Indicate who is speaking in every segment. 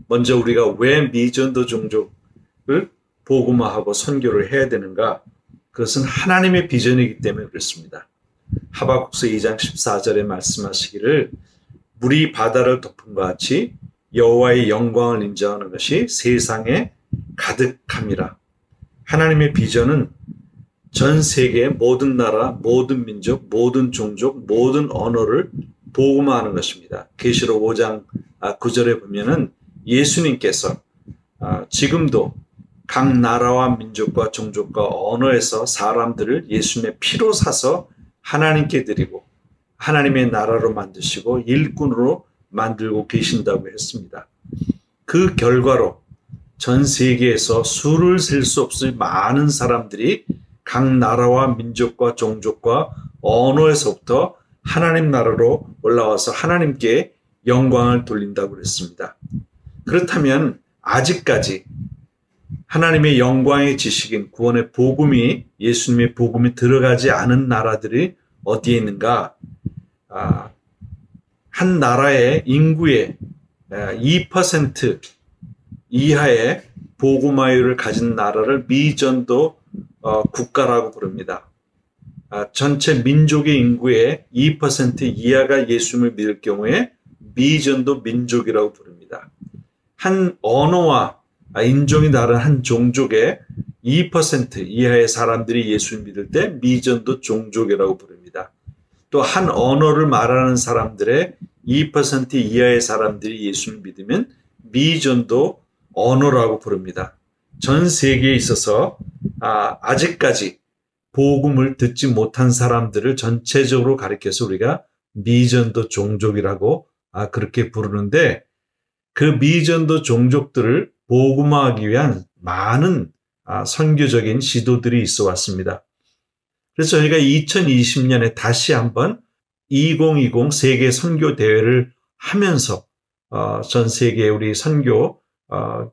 Speaker 1: 먼저 우리가 왜 미전도 종족을 복음화하고 선교를 해야 되는가? 그것은 하나님의 비전이기 때문에 그렇습니다. 하박국서 2장 14절에 말씀하시기를 물이 바다를 덮은 것 같이 여호와의 영광을 인정하는 것이 세상에 가득함이라. 하나님의 비전은 전 세계의 모든 나라, 모든 민족, 모든 종족, 모든 언어를 복음화하는 것입니다. 계시록 5장 9절에 보면은 예수님께서 지금도 각 나라와 민족과 종족과 언어에서 사람들을 예수님의 피로 사서 하나님께 드리고 하나님의 나라로 만드시고 일꾼으로 만들고 계신다고 했습니다. 그 결과로 전 세계에서 수를 셀 수 없을 많은 사람들이 각 나라와 민족과 종족과 언어에서부터 하나님 나라로 올라와서 하나님께 영광을 돌린다고 그랬습니다. 그렇다면 아직까지 하나님의 영광의 지식인 구원의 복음이 예수님의 복음이 들어가지 않은 나라들이 어디에 있는가? 한 나라의 인구의 2% 이하의 복음화율을 가진 나라를 미전도 국가라고 부릅니다. 전체 민족의 인구의 2% 이하가 예수님을 믿을 경우에 미전도 민족이라고 부릅니다. 한 언어와 인종이 다른 한 종족의 2% 이하의 사람들이 예수를 믿을 때 미전도 종족이라고 부릅니다. 또 한 언어를 말하는 사람들의 2% 이하의 사람들이 예수를 믿으면 미전도 언어라고 부릅니다. 전 세계에 있어서 아직까지 복음을 듣지 못한 사람들을 전체적으로 가리켜서 우리가 미전도 종족이라고 그렇게 부르는데 그 미전도 종족들을 복음화하기 위한 많은 선교적인 시도들이 있어 왔습니다. 그래서 저희가 2020년에 다시 한번 2020 세계 선교 대회를 하면서 전 세계 우리 선교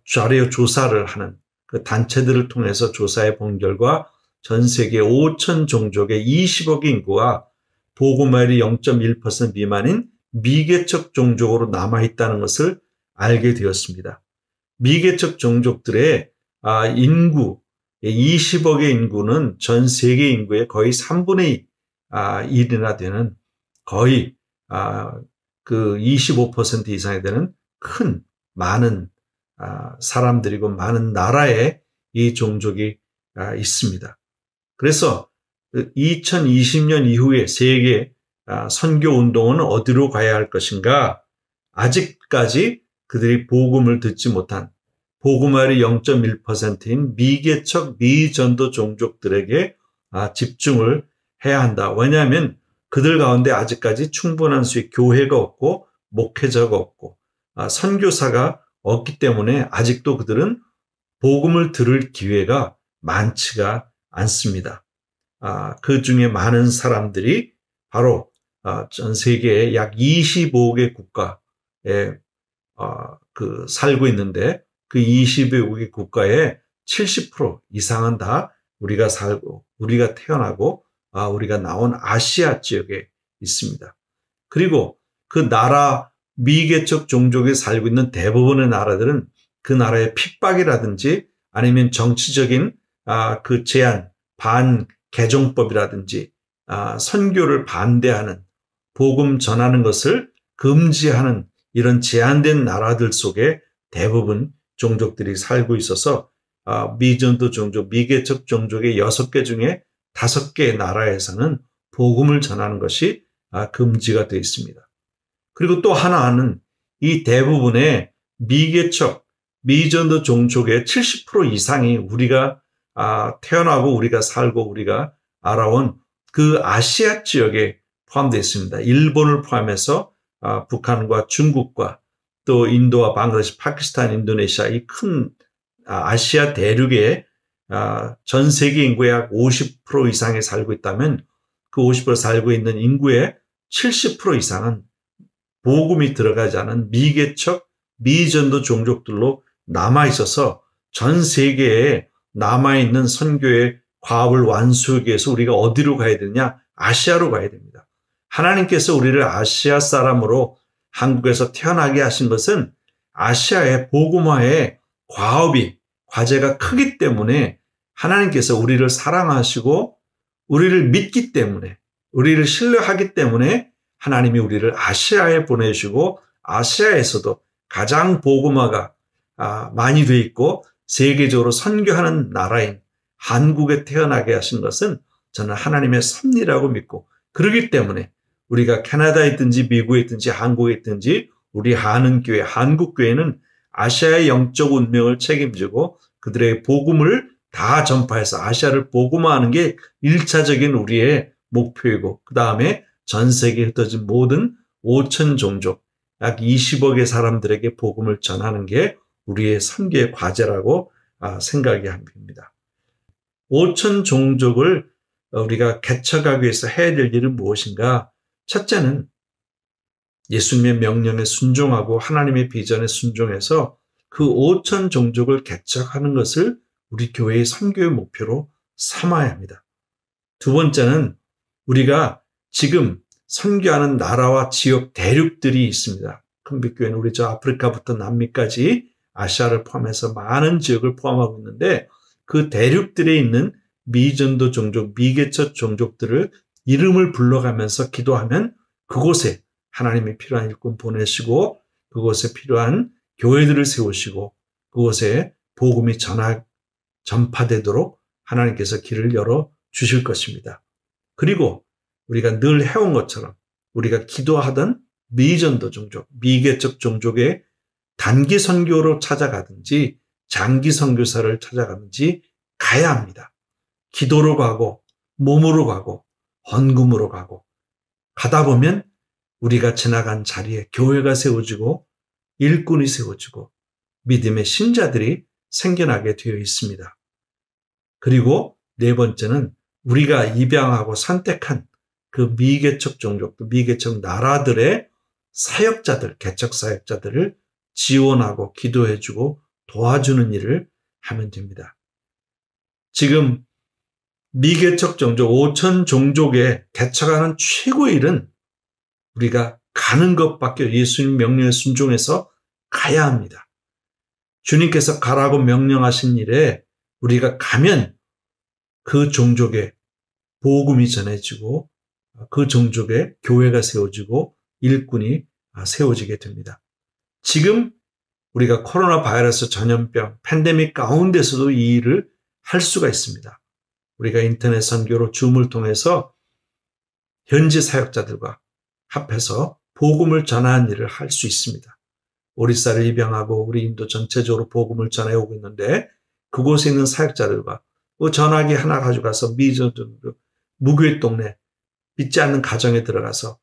Speaker 1: 자료 조사를 하는 그 단체들을 통해서 조사해 본 결과 전 세계 5천 종족의 20억 인구가 복음화율이 0.1% 미만인 미개척 종족으로 남아있다는 것을 알게 되었습니다. 미개척 종족들의 인구, 20억의 인구는 전 세계 인구의 거의 3분의 1이나 되는 거의 그 25% 이상이 되는 큰 많은 사람들이고 많은 나라에 이 종족이 있습니다. 그래서 2020년 이후에 세계 선교 운동은 어디로 가야 할 것인가? 아직까지 그들이 복음을 듣지 못한 복음화율이 0.1%인 미개척 미전도 종족들에게 집중을 해야 한다. 왜냐하면 그들 가운데 아직까지 충분한 수의 교회가 없고 목회자가 없고 선교사가 없기 때문에 아직도 그들은 복음을 들을 기회가 많지가 않습니다. 그 중에 많은 사람들이 바로 전 세계의 약 25개 국가에 살고 있는데 그 25개 국가의 70% 이상은 다 우리가 살고 우리가 태어나고 우리가 나온 아시아 지역에 있습니다. 그리고 그 나라 미개척 종족에 살고 있는 대부분의 나라들은 그 나라의 핍박이라든지 아니면 정치적인 그 제한, 반개종법이라든지 선교를 반대하는 복음 전하는 것을 금지하는 이런 제한된 나라들 속에 대부분 종족들이 살고 있어서 미전도 종족, 미개척 종족의 6개 중에 5개의 나라에서는 복음을 전하는 것이 금지가 되어 있습니다. 그리고 또 하나는 이 대부분의 미개척, 미전도 종족의 70% 이상이 우리가 태어나고 우리가 살고 우리가 알아온 그 아시아 지역에 포함되어 있습니다. 일본을 포함해서 북한과 중국과 또 인도와 방글라데시, 파키스탄, 인도네시아 이 큰 아시아 대륙에 전 세계 인구의 약 50% 이상이 살고 있다면 그 50% 살고 있는 인구의 70% 이상은 복음이 들어가지 않은 미개척, 미전도 종족들로 남아있어서 전 세계에 남아있는 선교의 과업을 완수하기 위해서 우리가 어디로 가야 되느냐? 아시아로 가야 됩니다. 하나님께서 우리를 아시아 사람으로 한국에서 태어나게 하신 것은 아시아의 복음화의 과제가 크기 때문에 하나님께서 우리를 사랑하시고 우리를 믿기 때문에, 우리를 신뢰하기 때문에 하나님이 우리를 아시아에 보내시고 아시아에서도 가장 복음화가 많이 돼 있고 세계적으로 선교하는 나라인 한국에 태어나게 하신 것은 저는 하나님의 섭리라고 믿고, 그렇기 때문에 우리가 캐나다에 있든지 미국에 있든지 한국에 있든지 우리 한은교회, 한국교회는 아시아의 영적 운명을 책임지고 그들의 복음을 다 전파해서 아시아를 복음화하는 게 1차적인 우리의 목표이고, 그 다음에 전 세계에 흩어진 모든 5천 종족, 약 20억의 사람들에게 복음을 전하는 게 우리의 선교의 과제라고 생각이 합니다. 5천 종족을 우리가 개척하기 위해서 해야 될 일은 무엇인가? 첫째는 예수님의 명령에 순종하고 하나님의 비전에 순종해서 그 5천 종족을 개척하는 것을 우리 교회의 선교의 목표로 삼아야 합니다. 두 번째는 우리가 지금 선교하는 나라와 지역 대륙들이 있습니다. 큰빛교회는 우리 저 아프리카부터 남미까지 아시아를 포함해서 많은 지역을 포함하고 있는데, 그 대륙들에 있는 미전도 종족, 미개척 종족들을 이름을 불러가면서 기도하면 그곳에 하나님이 필요한 일꾼 보내시고 그곳에 필요한 교회들을 세우시고 그곳에 복음이 전파되도록 하나님께서 길을 열어 주실 것입니다. 그리고 우리가 늘 해온 것처럼 우리가 기도하던 미전도 종족, 미개척 종족의 단기 선교로 찾아가든지 장기 선교사를 찾아가든지 가야 합니다. 기도로 가고 몸으로 가고 헌금으로 가고 가다 보면 우리가 지나간 자리에 교회가 세워지고 일꾼이 세워지고 믿음의 신자들이 생겨나게 되어 있습니다. 그리고 네 번째는 우리가 입양하고 선택한 그 미개척 종족도 미개척 나라들의 사역자들, 개척 사역자들을 지원하고 기도해주고 도와주는 일을 하면 됩니다. 지금 미개척 종족 5천 종족에 개척하는 최고의 일은 우리가 가는 것밖에, 예수님 명령에 순종해서 가야 합니다. 주님께서 가라고 명령하신 일에 우리가 가면 그 종족에 복음이 전해지고 그 종족에 교회가 세워지고 일꾼이 세워지게 됩니다. 지금 우리가 코로나 바이러스 전염병 팬데믹 가운데서도 이 일을 할 수가 있습니다. 우리가 인터넷 선교로 줌을 통해서 현지 사역자들과 합해서 복음을 전하는 일을 할 수 있습니다. 오리사를 입양하고 우리 인도 전체적으로 복음을 전해오고 있는데, 그곳에 있는 사역자들과 그 전화기 하나 가져가서 무교의 동네 믿지 않는 가정에 들어가서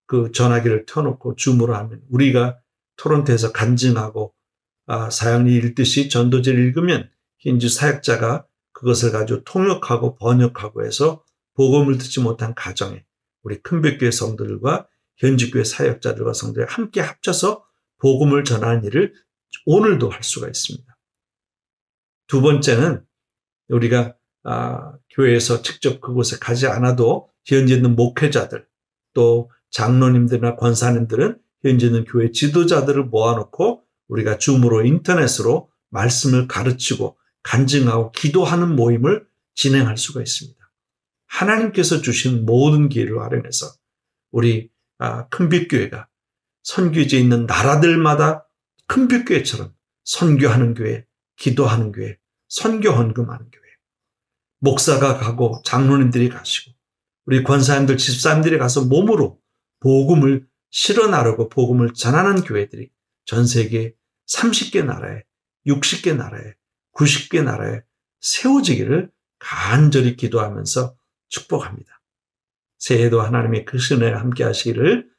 Speaker 1: 그 전화기를 켜놓고 줌으로 하면 우리가 토론토에서 간증하고 사형리 읽듯이 전도제를 읽으면 현지 사역자가 그것을 가지고 통역하고 번역하고 해서 복음을 듣지 못한 가정에 우리 큰빛교회 성도들과 현지교회 사역자들과 성도들이 함께 합쳐서 복음을 전하는 일을 오늘도 할 수가 있습니다. 두 번째는 우리가 교회에서 직접 그곳에 가지 않아도 현재 있는 목회자들, 또 장로님들이나 권사님들은 현재 있는 교회 지도자들을 모아놓고 우리가 줌으로 인터넷으로 말씀을 가르치고 간증하고 기도하는 모임을 진행할 수가 있습니다. 하나님께서 주신 모든 기회를 활용해서 우리 큰빛교회가 선교지에 있는 나라들마다 큰빛교회처럼 선교하는 교회, 기도하는 교회, 선교 헌금하는 교회, 목사가 가고 장로님들이 가시고 우리 권사님들, 집사님들이 가서 몸으로 복음을 실어 나르고 복음을 전하는 교회들이 전 세계 30개 나라에, 60개 나라에, 90개 나라에 세워지기를 간절히 기도하면서 축복합니다. 새해에도 하나님의 그 은혜와 함께 하시기를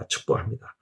Speaker 1: 축복합니다.